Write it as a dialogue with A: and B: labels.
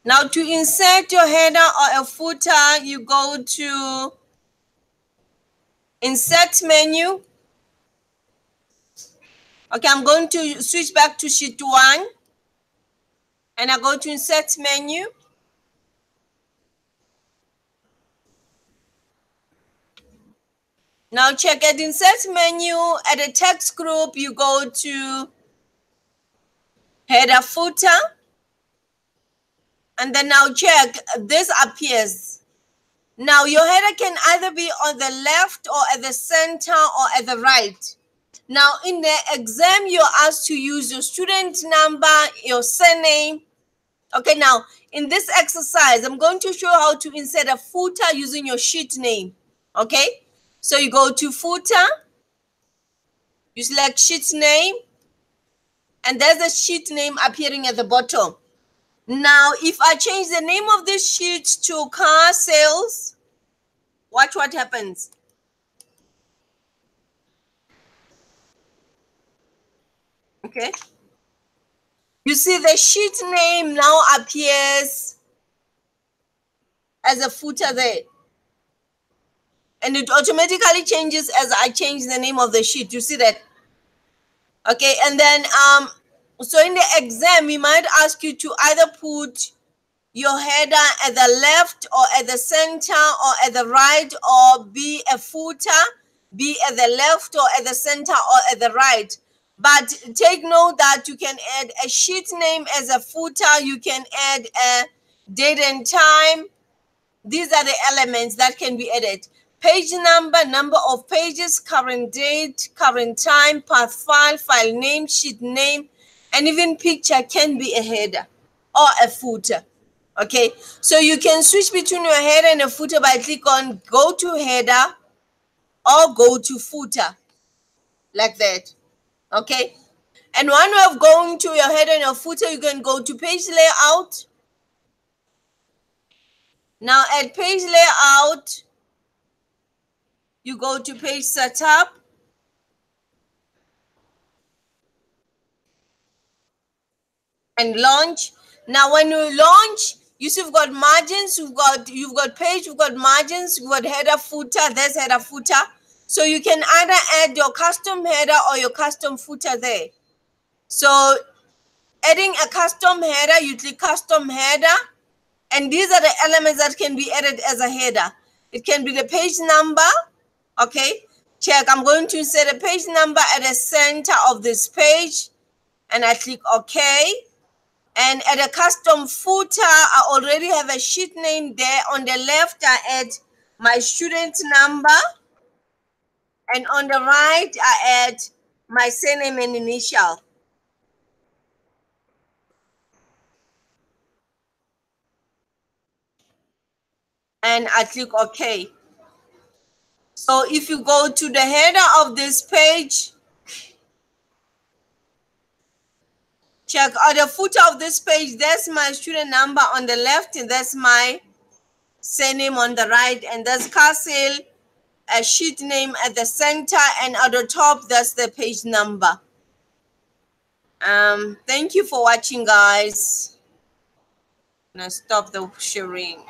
A: Now to insert your header or a footer, you go to Insert menu. Okay, I'm going to switch back to sheet 1. And I go to Insert menu. Now check at Insert menu, at the text group, you go to Header Footer. And then now check, this appears. Now your header can either be on the left or at the center or at the right. Now in the exam, you're asked to use your student number, your surname. Okay, now in this exercise, I'm going to show how to insert a footer using your sheet name. Okay, so you go to Footer, you select sheet name, and there's a sheet name appearing at the bottom. Now, if I change the name of this sheet to car sales, watch what happens. Okay. You see the sheet name now appears as a footer there. And it automatically changes as I change the name of the sheet. You see that? Okay, and then so in the exam, we might ask you to either put your header at the left or at the center or at the right, or be a footer, be at the left or at the center or at the right. But take note that you can add a sheet name as a footer. You can add a date and time. These are the elements that can be added. Page number, number of pages, current date, current time, path file, file name, sheet name, and even picture can be a header or a footer. Okay, so you can switch between your header and a footer by click on go to header or go to footer, like that. Okay, and one way of going to your header and your footer, you can go to page layout. Now at page layout, you go to page setup. And launch. Now when you launch, you see you've got margins, you've got page, you've got margins, you've got header, footer, there's header, footer. So you can either add your custom header or your custom footer there. So adding a custom header, you click custom header, and these are the elements that can be added as a header. It can be the page number. Okay, check. I'm going to insert a page number at the center of this page, and I click OK. And at a custom footer, I already have a sheet name there. On the left, I add my student number. And on the right, I add my surname and initial. And I click OK. So if you go to the header of this page, check on the footer of this page, there's my student number on the left, and that's my surname on the right, and there's car sale, a sheet name at the center, and at the top, that's the page number. Thank you for watching, guys. I'm gonna stop the sharing.